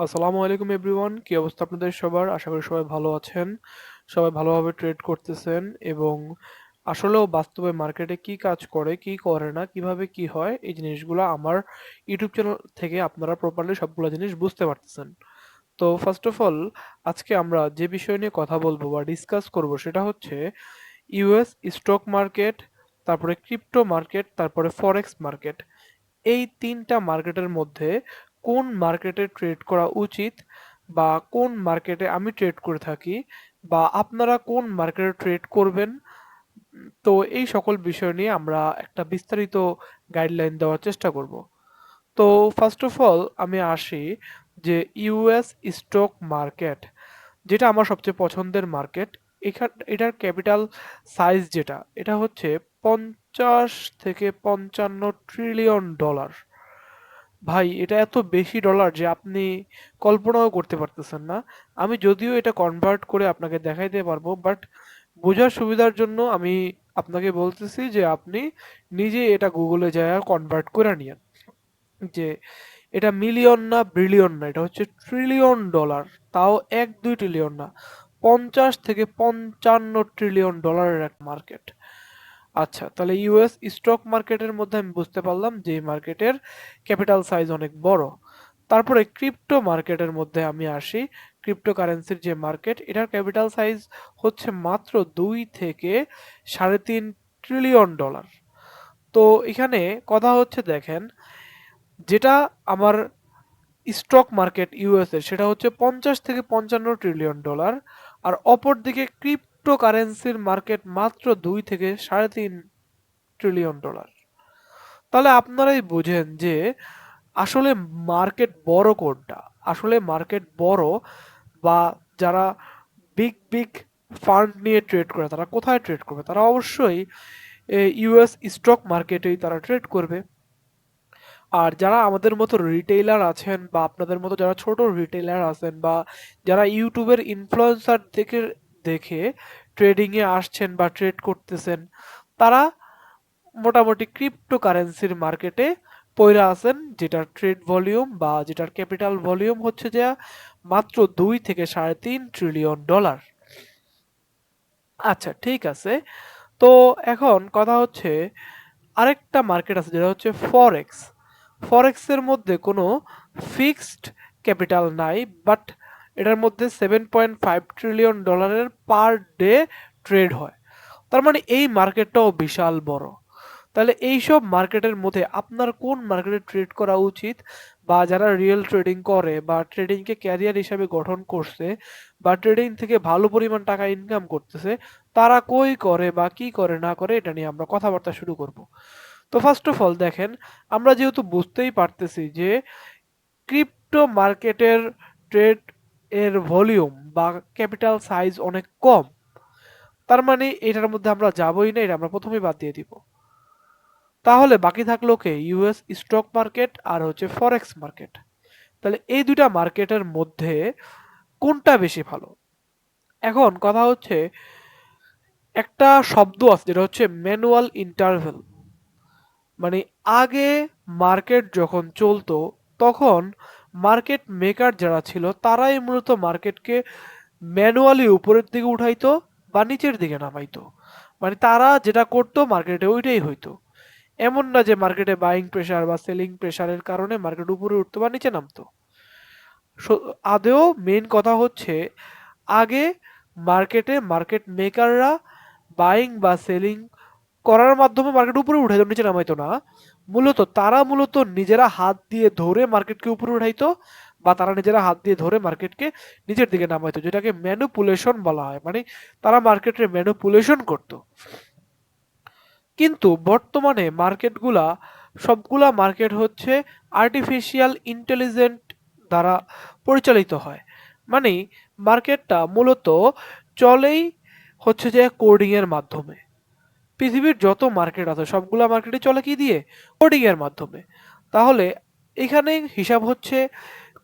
আসসালামু আলাইকুম এভরিওয়ান, কি অবস্থা আপনাদের সবার? আশা করি সবাই ভালো আছেন, সবাই ভালোভাবে ট্রেড করতেছেন এবং আসলেও বাস্তবে মার্কেটে কি কাজ করে কি করে না কিভাবে কি হয় এই জিনিসগুলো আমার ইউটিউব চ্যানেল থেকে আপনারা প্রপারলি সবগুলো জিনিস বুঝতে পারতেছেন। তো ফার্স্ট অফ অল আজকে আমরা যে বিষয় নিয়ে কথা বলবো বা ডিসকাস করব সেটা হচ্ছে ইউএস স্টক মার্কেট, তারপরে ক্রিপ্টো মার্কেট, তারপরে ফরেক্স মার্কেট। এই তিনটা মার্কেটের মধ্যে কোন মার্কেটে ট্রেড করা উচিত বা কোন মার্কেটে আমি ট্রেড করে থাকি বা আপনারা কোন মার্কেটে ট্রেড করবেন। তো এই সকল বিষয় নিয়ে আমরা একটা বিস্তারিত গাইডলাইন দেওয়ার চেষ্টা করব। তো ফার্স্ট অফ অল আমি আসি যে ইউএস স্টক মার্কেট, যেটা আমার সবচেয়ে পছন্দের মার্কেট। এটার ক্যাপিটাল সাইজ যেটা এটা হচ্ছে 50 থেকে 55 ট্রিলিয়ন ডলার। ভাই এটা এত বেশি ডলার যে আপনি কল্পনাও করতে পারতেছেন না। আমি যদিও এটা কনভার্ট করে আপনাকে দেখাইতে পারবো, বাট বোঝার সুবিধার জন্য আমি আপনাকে বলতেছি যে আপনি নিজে এটা গুগলে যায় কনভার্ট করে নিয়েন যে এটা মিলিয়ন না বিলিয়ন না, এটা হচ্ছে ট্রিলিয়ন ডলার। তাও 1-2 ট্রিলিয়ন না, 50 থেকে 55 ট্রিলিয়ন ডলারের এক মার্কেট। আচ্ছা, তাহলে ইউএস স্টক মার্কেটের মধ্যে আমি বুঝতে পারলাম যে মার্কেটের ক্যাপিটাল সাইজ অনেক বড়। তারপরে ক্রিপ্টো মার্কেটের মধ্যে আমি আসি। ক্রিপ্টোকারেন্সির যে মার্কেট, এটার ক্যাপিটাল সাইজ হচ্ছে মাত্র 2 থেকে 3.5 ট্রিলিয়ন ডলার। তো এখানে কথা হচ্ছে দেখেন, যেটা আমার স্টক মার্কেট ইউএস এর সেটা হচ্ছে 50 থেকে 55 ট্রিলিয়ন ডলার, আর অপরদিকে ক্রিপ্টোকারেন্সির মার্কেট মাত্র 2 থেকে 3.5 ট্রিলিয়ন ডলার। তাহলে আপনারাই বুঝেন যে আসলে মার্কেট বড় কোনটা। আসলে মার্কেট বড় বা যারা বিগ বিগ ফান্ড নিয়ে ট্রেড করে তারা কোথায় ট্রেড করবে? তারা অবশ্যই ইউএস স্টক মার্কেটেই তারা ট্রেড করবে। আর যারা আমাদের মতো রিটেইলার আছেন বা আপনাদের মতো যারা ছোট রিটেইলার আছেন বা যারা ইউটিউবের ইনফ্লুয়েন্সার থেকে দেখে ট্রেডিংয়ে আসছেন বা ট্রেড করতেছেন, তারা মোটামুটি ক্রিপ্টোকারেন্সির মার্কেটে পইরা আছেন, যেটার ট্রেড ভলিউম বা যেটার ক্যাপিটাল ভলিউম হচ্ছে যে মাত্র 2 থেকে 3.5 ট্রিলিয়ন ডলার। আচ্ছা, ঠিক আছে। তো এখন কথা হচ্ছে আরেকটা মার্কেট আছে যেটা হচ্ছে ফরেক্স। ফরেক্সের মধ্যে কোনো ফিক্সড ক্যাপিটাল নাই, বাট এটার মধ্যে 7.5 ট্রিলিয়ন ডলারের পার ডে ট্রেড হয়। তার মানে এই মার্কেটটাও বিশাল বড়। তাহলে এইসব মার্কেটের মধ্যে আপনার কোন মার্কেটে ট্রেড করা উচিত, বা যারা রিয়েল ট্রেডিং করে বা ট্রেডিংকে ক্যারিয়ার হিসাবে গঠন করছে বা ট্রেডিং থেকে ভালো পরিমাণ টাকা ইনকাম করতেছে, তারা কই করে বা কি করে না করে এটা নিয়ে আমরা কথাবার্তা শুরু করব। তো ফার্স্ট অফ অল দেখেন, আমরা যেহেতু বুঝতেই পারতেছি যে ক্রিপ্টো মার্কেটের ট্রেড এর ভলিউম বা ক্যাপিটাল সাইজ অনেক কম, তার মানে এটার মধ্যে আমরা যাবই না, এটা আমরা প্রথমেই বাদ দিয়ে দিব। তাহলে বাকি থাকলো কে? ইউএস স্টক মার্কেট আর হচ্ছে ফরেক্স মার্কেট। তাহলে এই দুইটা মার্কেটের মধ্যে কোনটা বেশি ভালো? এখন কথা হচ্ছে একটা শব্দ আছে যেটা হচ্ছে ম্যানুয়াল ইন্টারভেল। মানে আগে মার্কেট যখন চলতো তখন মার্কেট মেকার যারা ছিল তারাই মূলত মার্কেটকে ম্যানুয়ালি উপরের দিকে উঠাইতো বা নিচের দিকে নামাইতো। মানে তারা যেটা করতো মার্কেটে ওইটাই হইতো। এমন না যে মার্কেটে বাইং প্রেসার বা সেলিং প্রেসারের কারণে মার্কেট উপরে উঠতো বা নিচে নামতো। আদেও মেইন কথা হচ্ছে আগে মার্কেটে মার্কেট মেকাররা বাইং বা সেলিং করার মাধ্যমে মার্কেট উপরে উঠাইতো, নিচে নামাইতো না। তারা মূলত নিজেরা হাত দিয়ে ধরে মার্কেটকে উপরে উঠাইতো বা তারা নিজেরা হাত দিয়ে ধরে মার্কেটকে নিচের দিকে নামাইতো, যেটাকে ম্যানুপুলেশন বলা হয়। মানে তারা মার্কেটের ম্যানুপুলেশন করতো। কিন্তু বর্তমানে মার্কেটগুলা সবগুলা মার্কেট হচ্ছে আর্টিফিশিয়াল ইন্টেলিজেন্ট দ্বারা পরিচালিত হয়। মানে মার্কেটটা মূলত চলেই হচ্ছে যে কোডিং এর মাধ্যমে। পৃথিবীর যত মার্কেট আছে সবগুলা মার্কেটই চলে কি দিয়ে? কোডিং এর মাধ্যমে। তাহলে এখানে হিসাব হচ্ছে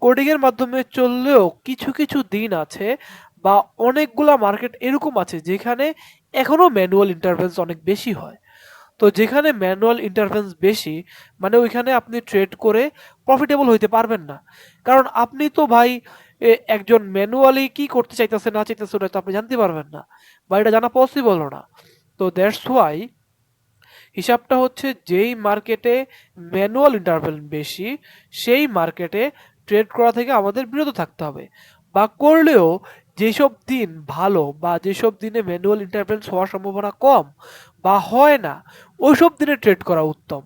কোডিং এর মাধ্যমে চললেও কিছু কিছু দিন আছে বা অনেকগুলা মার্কেট এরকম আছে যেখানে এখনো ম্যানুয়াল ইন্টারভেন্স অনেক বেশি হয়। তো যেখানে ম্যানুয়াল ইন্টারফেরেন্স বেশি, মানে ওইখানে আপনি ট্রেড করে প্রফিটেবল হইতে পারবেন না। কারণ আপনি তো ভাই একজন ম্যানুয়ালি কি করতে চাইতেছে না চাইতেছে ওটা তো আপনি জানতে পারবেন না, বা এটা জানা পসিবলও না। তো দ্যাটস ওয়াই হিসাবটা হচ্ছে যেই মার্কেটে ম্যানুয়াল ইন্টারভেল বেশি সেই মার্কেটে ট্রেড করা থেকে আমাদের বিরত থাকতে হবে, বা করলেও যেসব দিন ভালো বা যেসব দিনে ম্যানুয়াল ইন্টারভেন্স হওয়ার সম্ভাবনা কম বা হয় না ওইসব দিনে ট্রেড করা উত্তম।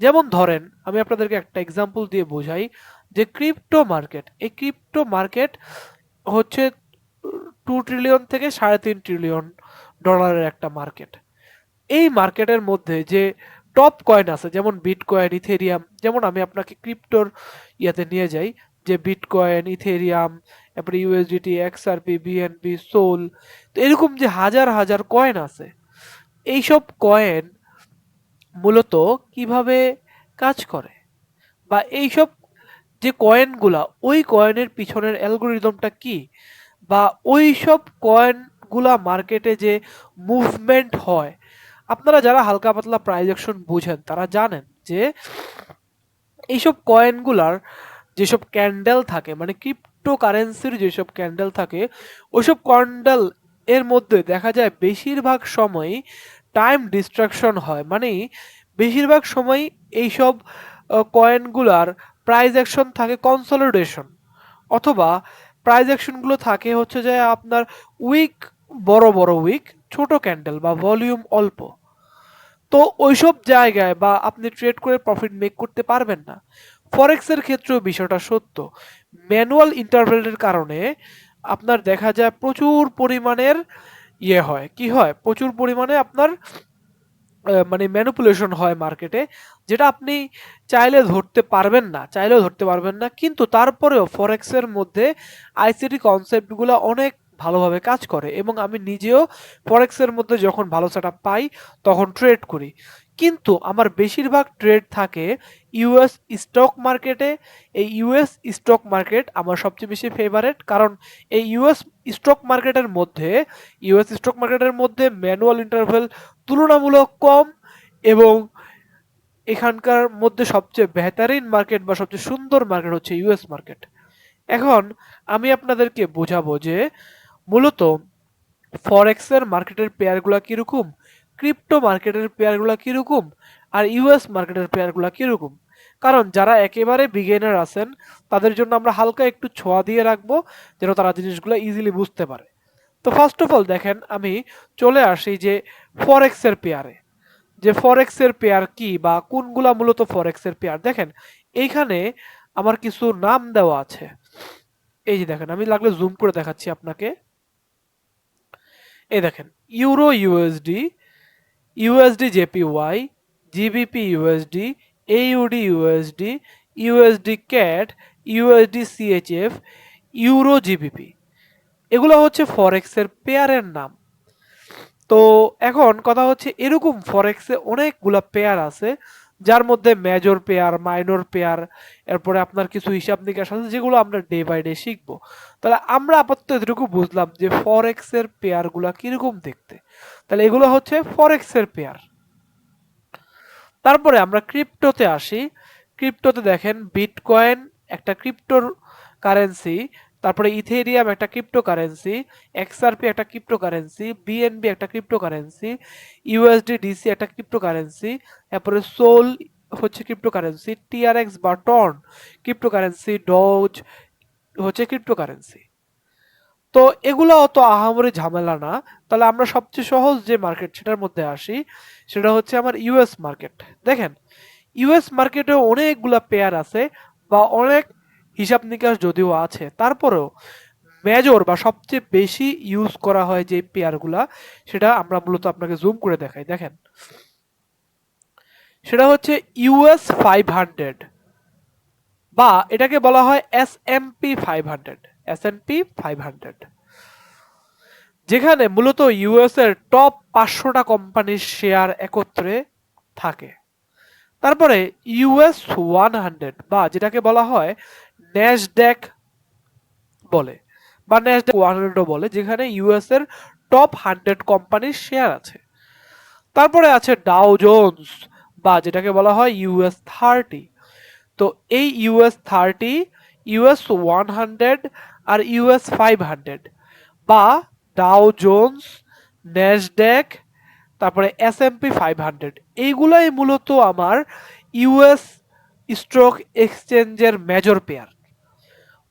যেমন ধরেন আমি আপনাদেরকে একটা এক্সাম্পল দিয়ে বোঝাই যে ক্রিপ্টো মার্কেট, এই ক্রিপ্টো মার্কেট হচ্ছে 2 ট্রিলিয়ন থেকে $3.5 ট্রিলিয়ন একটা মার্কেট। এই মার্কেটের মধ্যে যে টপ কয়েন আছে যেমন বিটকয়েন, ইথেরিয়াম, যেমন আমি আপনাকে ক্রিপ্টোর ইয়াতে নিয়ে যাই যে বিটকয়েন, ইথেরিয়াম, তারপরে ইউএসডিটি, এক্সআরপি, বিএনপি, সোল, তো এরকম যে হাজার হাজার কয়েন আছে, এইসব কয়েন মূলত কিভাবে কাজ করে, বা এইসব যে কয়েনগুলা ওই কয়েনের পিছনের অ্যালগোরিদমটা কি, বা ওই সব কয়েনগুলা মার্কেটে যে মুভমেন্ট হয়, আপনারা যারা হালকা পাতলা প্রাইস অ্যাকশন বুঝেন তারা জানেন যে এইসব কয়েনগুলার যেসব ক্যান্ডেল থাকে, মানে ক্রিপ্টো কারেন্সির যেসব ক্যান্ডেল থাকে ওইসব ক্যান্ডেল এর মধ্যে দেখা যায় বেশিরভাগ সময়ই টাইম ডিস্ট্রাকশন হয়, মানে বেশিরভাগ সময় এইসব কয়েনগুলার প্রাইস অ্যাকশন থাকে কনসলিডেশন, অথবা প্রাইস অ্যাকশনগুলো থাকে হচ্ছে যে আপনার উইক, বড় বড় উইক, ছোট ক্যান্ডেল বা ভলিউম অল্প। তো ওইসব জায়গায় বা আপনি ট্রেড করে প্রফিট মেক করতে পারবেন না। ফরেক্সের ক্ষেত্রেও বিষয়টা সত্য। ম্যানুয়াল ইন্টারভেলের কারণে আপনার দেখা যায় প্রচুর পরিমাণের হয়, কি হয়, প্রচুর পরিমাণে আপনার মানে ম্যানিপুলেশন হয় মার্কেটে, যেটা আপনি চাইলেও ধরতে পারবেন না, কিন্তু তারপরেও ফরেক্সের মধ্যে আইসিটি কনসেপ্টগুলো অনেক ভালোভাবে কাজ করে, এবং আমি নিজেও ফরেক্সের মধ্যে যখন ভালো সেটআপ পাই তখন ট্রেড করি। কিন্তু আমার বেশিরভাগ ট্রেড থাকে ইউএস স্টক মার্কেটে। এই ইউএস স্টক মার্কেট আমার সবচেয়ে বেশি ফেভারেট, কারণ এই ইউএস স্টক মার্কেটের মধ্যে ম্যানুয়াল ইন্টারভেল তুলনামূলক কম, এবং এখানকার মধ্যে সবচেয়ে বেহতারিন মার্কেট বা সবচেয়ে সুন্দর মার্কেট হচ্ছে ইউএস মার্কেট। এখন আমি আপনাদেরকে বোঝাবো যে মূলত ফরেক্সের মার্কেটের পেয়ারগুলা কিরকম, ক্রিপ্টো মার্কেটের পেয়ারগুলা কিরকম, আর ইউএস মার্কেটের পেয়ারগুলা কিরকম। কারণ যারা একেবারে বিগিনার আছেন তাদের জন্য আমরা হালকা একটু ছোঁয়া দিয়ে রাখবো যেন তারা জিনিসগুলো ইজিলি বুঝতে পারে। তো ফার্স্ট অফ অল দেখেন আমি চলে আসি যে ফরেক্সের পেয়ারে, যে ফরেক্সের পেয়ার কি বা কোনগুলা মূলত ফরেক্সের পেয়ার। দেখেন এইখানে আমার কিছু নাম দেওয়া আছে, এই যে দেখেন আমি লাগলে জুম করে দেখাচ্ছি আপনাকে। এই দেখেন euro USD, USD JPY, GBP USD, AUD USD, USD cat, USD CHF, euro GBP, এগুলো হচ্ছে ফরেক্সের পেয়ারের নাম। তো এখন কথা হচ্ছে এরকম ফরেক্সে অনেকগুলা পেয়ার আছে, যার মধ্যে মেজর পেয়ার, মাইনর পেয়ার, এরপরে আপনার কিছু হিসাব নিকাশ আছে যেগুলো আমরা ডে বাই ডে শিখবো। তাহলে আমরা আপাতত এটুকু বুঝলাম যে ফরেক্সের পেয়ারগুলা কিরকম দেখতে। তাহলে এগুলো হচ্ছে ফরেক্সের পেয়ার। তারপরে আমরা ক্রিপ্টোতে আসি। ক্রিপ্টোতে দেখেন বিটকয়েন একটা ক্রিপ্টোর কারেন্সি, তারপরে ইথেরিয়াম একটা ক্রিপ্টো কারেন্সি, এক্সআরপি একটা ক্রিপ্টো কারেন্সি, বিএনবি একটা ক্রিপ্টো কারেন্সি, ইউএসডি ডিসি একটা ক্রিপ্টো কারেন্সি, তারপরে সোল হচ্ছে ক্রিপ্টো কারেন্সি, টিআরএক্স বা টর্ন ক্রিপ্টো কারেন্সি, ডজ হচ্ছে ক্রিপ্টো কারেন্সি। তো এগুলো অত আহামরি ঝামেলা না। তাহলে আমরা সবচেয়ে সহজ যে মার্কেট সেটার মধ্যে আসি, সেটা হচ্ছে আমার ইউএস মার্কেট। দেখেন ইউএস মার্কেটে অনেকগুলা পেয়ার আছে, বা অনেক হিসাব নিকাশ যদিও আছে, তারপরেও মেজর বা সবচেয়ে বেশি ইউজ করা হয় যে পেয়ারগুলা, সেটা আমরা মূলত আপনাকে জুম করে দেখাই। দেখেন সেটা হচ্ছে US 500, বা এটাকে বলা হয় S&P 500, S&P 500, যেখানে মূলত ইউএস এর টপ 500টা কোম্পানির শেয়ার একত্রে থাকে। তারপরে US 100, বা যেটাকে বলা হয় ন্যাসড্যাক বলে, বা ন্যাসড্যাক 100ও বলে, যেখানে ইউএস এর টপ 100 কোম্পানির শেয়ার আছে। তারপরে আছে ডাও জোন্স বা যেটাকে বলা হয় US 30। তো এই US 30, US 100 আর US 500 বা ডাও জোন্স, ন্যাসড্যাক, তারপরে S&P 500, এইগুলাই মূলত আমার ইউএস স্টক এক্সচেঞ্জের মেজর পেয়ার।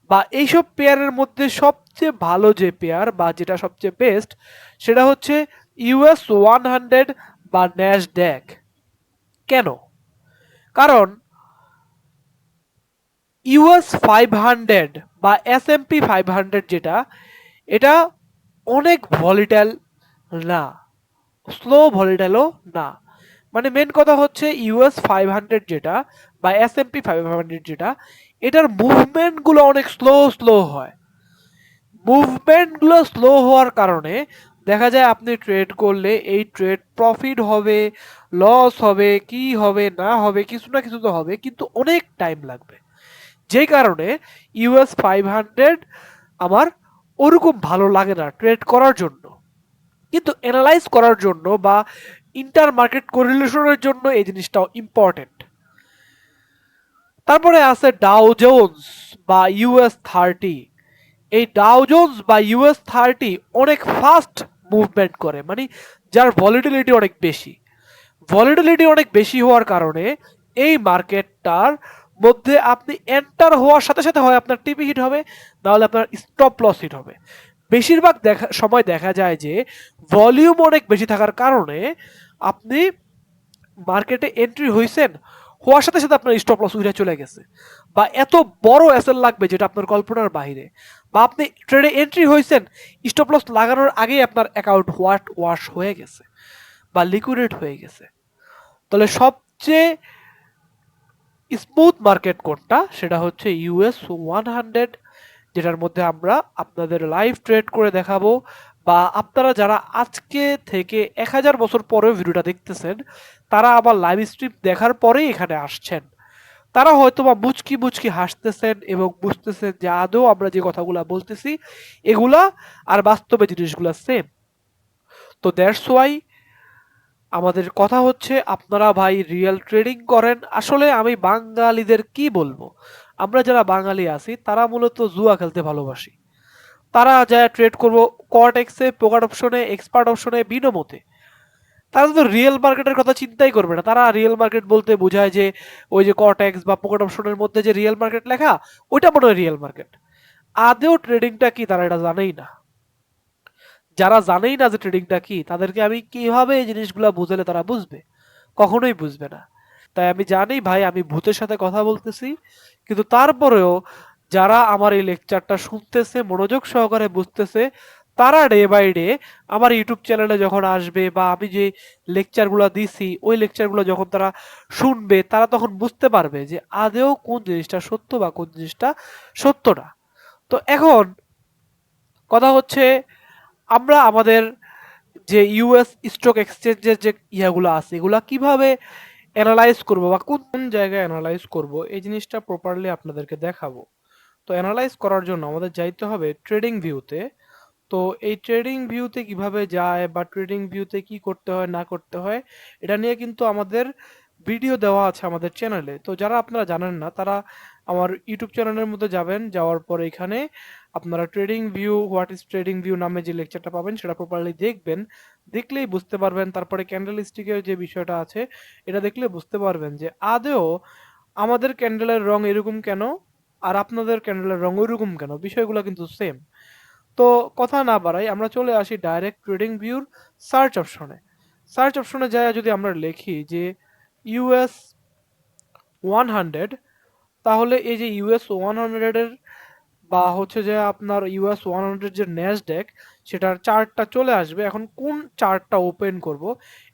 বা এইসব পেয়ারের মধ্যে সবচেয়ে ভালো যে পেয়ার বা যেটা সবচেয়ে বেস্ট সেটা হচ্ছে US 100 বা ন্যাসড্যাক। কেন? কারণ US 500 বা S&P 500 যেটা, এটা অনেক ভলিটাইল না, স্লো ভলিটাইলও না। মানে মেন কথা হচ্ছে US 500 যেটা বা S&P 500 যেটা, এটার মুভমেন্টগুলো অনেক স্লো স্লো হয়। মুভমেন্টগুলো স্লো হওয়ার কারণে দেখা যায় আপনি ট্রেড করলে এই ট্রেড প্রফিট হবে, লস হবে, কি হবে না হবে, কিছু না কিছু তো হবে, কিন্তু অনেক টাইম লাগবে। যেই কারণে US 500 আমার ওরকম ভালো লাগে না ট্রেড করার জন্য, কিন্তু অ্যানালাইজ করার জন্য বা ইন্টার মার্কেট কোরিলেশনের জন্য এই জিনিসটাও ইম্পর্টেন্ট। তারপরে আছে ডাও জোন্স বা US 30। এই ডাও জোন্স বা US 30 অনেক ফাস্ট মুভমেন্ট করে, মানে যার ভলিটিলিটি অনেক বেশি। ভলিটিলিটি অনেক বেশি হওয়ার কারণে এই মার্কেটটার মধ্যে আপনি এন্টার হওয়ার সাথে সাথে হয় আপনার টিপি হিট হবে, নাহলে আপনার স্টপ লস হিট হবে। বেশিরভাগ সময় দেখা যায় যে ভলিউম অনেক বেশি থাকার কারণে আপনি মার্কেটে এন্ট্রি হইছেন, হওয়ার সাথে সাথে আপনার স্টপ লস উঠে চলে গেছে, বা এত বড় এসএল লাগবে যেটা আপনার কল্পনার বাইরে, বা আপনি ট্রেডে এন্ট্রি হইছেন, স্টপ লস লাগানোর আগেই আপনার অ্যাকাউন্ট ওয়াশ হয়ে গেছে বা লিকুইডেট হয়ে গেছে। তাহলে সবচেয়ে স্মুথ মার্কেট কোনটা, সেটা হচ্ছে US 100, যেটার মধ্যে আমরা আপনাদের লাইভ ট্রেড করে দেখাবো। বা আপনারা যারা আজকে থেকে 1000 বছর পরেও ভিডিওটা দেখতেছেন, তারা আবার লাইভ স্ট্রিম দেখার পরেই এখানে আসছেন, তারা হয়তো বা মুচকি মুচকি হাসতেছেন এবং বুঝতেছেন যে আদৌ আমরা যে কথাগুলা বলতেছি এগুলা আর বাস্তবে জিনিসগুলা সেম। তো দ্যাটস ওয়াই আমাদের কথা হচ্ছে, আপনারা ভাই রিয়েল ট্রেডিং করেন। আসলে আমি বাঙালিদের কি বলবো, আমরা যারা বাঙালি আছি তারা মূলত জুয়া খেলতে ভালোবাসি। তারা যায় ট্রেড করবো কটেক্সে, পোকাট অপশনে, এক্সপার্ট অপশনে, বিনোমতে। তারা তো রিয়েল মার্কেটের কথা চিন্তাই করবে না। তারা রিয়েল মার্কেট বলতে বোঝায় যে ওই যে কটেক্স বা পোকাট অপশনের মধ্যে যে রিয়েল মার্কেট লেখা, ওইটা মনে হয় রিয়েল মার্কেট। আদেও ট্রেডিংটা কি তারা এটা জানেই না। যারা জানেই না যে ট্রেডিংটা কি, তাদেরকে আমি কিভাবে এই জিনিসগুলো বুঝালে তারা বুঝবে? কখনোই বুঝবে না। তাই আমি জানি ভাই আমি ভূতের সাথে কথা বলতেছি, কিন্তু তারপরেও যারা আমার এই লেকচারটা শুনতেছে, মনোযোগ সহকারে বুঝতেছে, তারা ডে বাই ডে আমার ইউটিউব চ্যানেলে যখন আসবে বা আমি যে লেকচারগুলো দিছি ওই লেকচারগুলো যখন তারা শুনবে, তারা তখন বুঝতে পারবে যে আদেও কোন জিনিসটা সত্য বা কোন জিনিসটা সত্য না। তো এখন কথা হচ্ছে, আমরা আমাদের যে ইউএস স্টক এক্সচেঞ্জের যে ইয়াগুলো আছে এগুলা কিভাবে অ্যানালাইজ করব বা কোন কোন জায়গায় অ্যানালাইজ করব, এই জিনিসটা প্রপারলি আপনাদেরকে দেখাবো। তো অ্যানালাইজ করার জন্য আমাদের যাইতে হবে ট্রেডিং ভিউতে। তো এই ট্রেডিং ভিউতে কিভাবে যায় বা ট্রেডিং ভিউতে কি করতে হয় না করতে হয়, এটা নিয়ে কিন্তু আমাদের ভিডিও দেওয়া আছে আমাদের চ্যানেলে। তো যারা আপনারা জানেন না তারা আমার ইউটিউব চ্যানেলের মধ্যে যাবেন, যাওয়ার পর এখানে আপনারা trading view, what is trading view নামে যে লেকচারটা পাবেন সেটা প্রপারলি দেখবেন। দেখলেই বুঝতে পারবেন। তারপরে ক্যান্ডেল স্টিকের যে বিষয়টা আছে এটা দেখলে বুঝতে পারবেন যে আদেও আমাদের ক্যান্ডেলের রং এরকম কেন আর আপনাদের ক্যান্ডেলের রং ওইরকম কেন, বিষয়গুলো কিন্তু সেম। তো কথা না বাড়াই, আমরা চলে আসি ডাইরেক্ট ট্রেডিং ভিউর সার্চ অপশনে। সার্চ অপশনে যায় যদি আমরা লিখি যে US 100, তাহলে এই যে US 100 এর বা হচ্ছে যে আপনার US 100 যে ন্যাসড্যাক, সেটার চার্টটা চলে আসবে। এখন কোন চার্টটা ওপেন করব,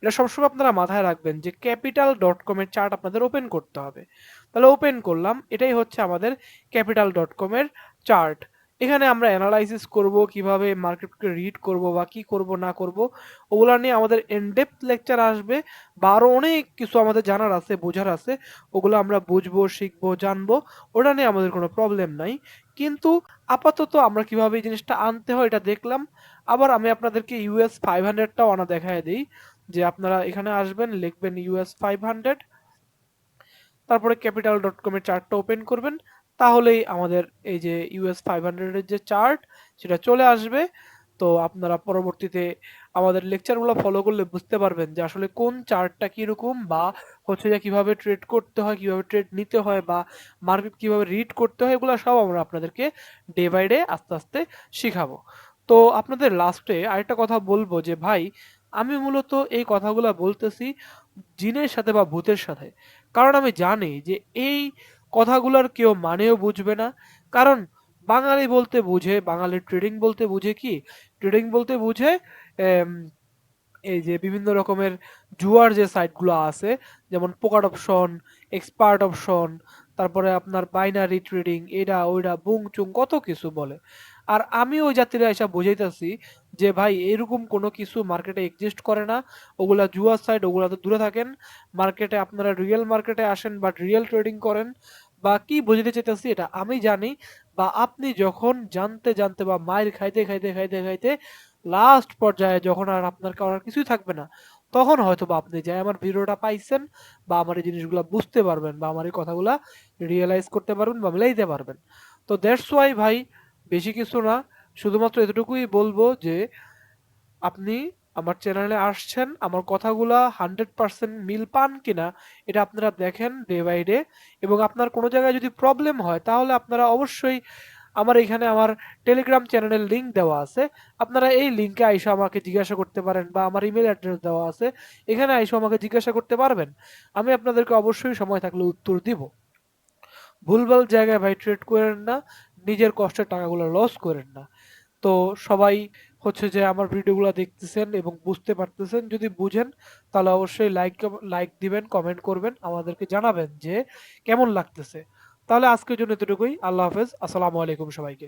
এটা সবসময় আপনারা মাথায় রাখবেন যে capital.com এর চার্ট আপনাদের ওপেন করতে হবে। তাহলে ওপেন করলাম, এটাই হচ্ছে আমাদের capital.com এর চার্ট। এখানে আমরা অ্যানালাইসিস করব কিভাবে মার্কেটকে রিড করব বা কি করব না করব, ওগুলা নিয়ে আমাদের ইনডেপথ লেকচার আসবে। বা আরও অনেক কিছু আমাদের জানার আছে, বোঝার আছে, ওগুলো আমরা বুঝবো, শিখবো, জানবো। ওটা নিয়ে আমাদের কোনো প্রবলেম নাই। কিন্তু আপাতত আমরা কিভাবে এই জিনিসটা আনতে হয় এটা দেখলাম। আবার আমি আপনাদেরকে US 500টাও আনা দেখায় দিই। যে আপনারা এখানে আসবেন, লিখবেন US 500, তারপরে capital.com এর চার্টটা ওপেন করবেন। তাহলেই আমাদের এই যে US 500 এর যে চার্ট সেটা চলে আসবে। তো আপনারা পরবর্তীতে আমাদের লেকচারগুলো ফলো করলে বুঝতে পারবেন যে আসলে কোন চার্টটা কিরকম, বা হচ্ছে যে কিভাবে ট্রেড করতে হয়, কিভাবে ট্রেড নিতে হয়, বা মার্কেট কিভাবে রিড করতে হয়, এগুলো সব আমরা আপনাদেরকে ডে বাই ডে আস্তে আস্তে শিখাবো। তো আপনাদের লাস্টে আরেকটা কথা বলবো যে ভাই, আমি মূলত এই কথাগুলা বলতেছি জিনের সাথে বা ভূতের সাথে। কারণ আমি জানি যে এই কথাগুলার কেউ মানেও বুঝবে না। কারণ বাঙালি বলতে বুঝে, বাঙালি ট্রেডিং বলতে বুঝে কি? ট্রেডিং বলতে বুঝে এম এই যে বিভিন্ন রকমের জুয়ার যে সাইটগুলো আছে, যেমন পোকাট অপশন, এক্সপার্ট অপশন, তারপরে আপনার বাইনারি ট্রেডিং, এটা ওইটা বুং চুং কত কিছু বলে। আর আমি ওই যাত্রীরা এসব বুঝাইতেছি যে ভাই এরকম কোনো কিছু মার্কেটে এক্সিস্ট করে না। ওগুলা জুয়ার সাইট, ওগুলা তো দূরে থাকেন। মার্কেটে আপনারা রিয়েল মার্কেটে আসেন বা রিয়েল ট্রেডিং করেন, বা কি বুঝাতে চাইতেছি এটা আমি জানি। বা আপনি যখন জানতে জানতে বা মাইর খাইতে খাইতে খাইতে খাইতে লাস্ট পর্যায়ে যখন আর আপনার করার কিছুই থাকবে না, তখন হয়তোবা আপনি যে আমার ভিডিওটা পাইছেন, বা আমার এই জিনিসগুলা বুঝতে পারবেন, বা আমার এই কথাগুলা রিয়ালাইজ করতে পারবেন বা মিলাইতে পারবেন। তো দ্যাটস ওয়াই ভাই, বেশি কিছু না, শুধুমাত্র এতটুকুই বলবো যে আপনি আমার চ্যানেলে আসছেন, আমার কথাগুলা 100% মিল পান কিনা এটা আপনারা দেখেন ডে বাই ডে। এবং আপনার কোনো জায়গায় যদি প্রবলেম হয় তাহলে আপনারা অবশ্যই আমার এখানে আমার টেলিগ্রাম চ্যানেলের লিংক দেওয়া আছে। আপনারা এই লিংকে আইসা আমাকে জিজ্ঞাসা করতে পারেন, বা আমার ইমেল অ্যাড্রেস দেওয়া আছে, এখানে আইসা আমাকে জিজ্ঞাসা করতে পারবেন। আমি আপনাদেরকে অবশ্যই সময় থাকলে উত্তর দিব। ভুলভাল জায়গায় ভাই ট্রেড করেন না, নিজের কষ্টের টাকাগুলো লস করেন না। তো সবাই হচ্ছে যে আমার ভিডিওগুলো দেখতেছেন এবং বুঝতে পারতেছেন, যদি বুঝেন তাহলে অবশ্যই লাইক দিবেন, কমেন্ট করবেন, আমাদেরকে জানাবেন যে কেমন লাগতেছে। তাহলে আজকের জন্য এতটুকুই। আল্লাহ হাফেজ, আসসালামু আলাইকুম সবাইকে।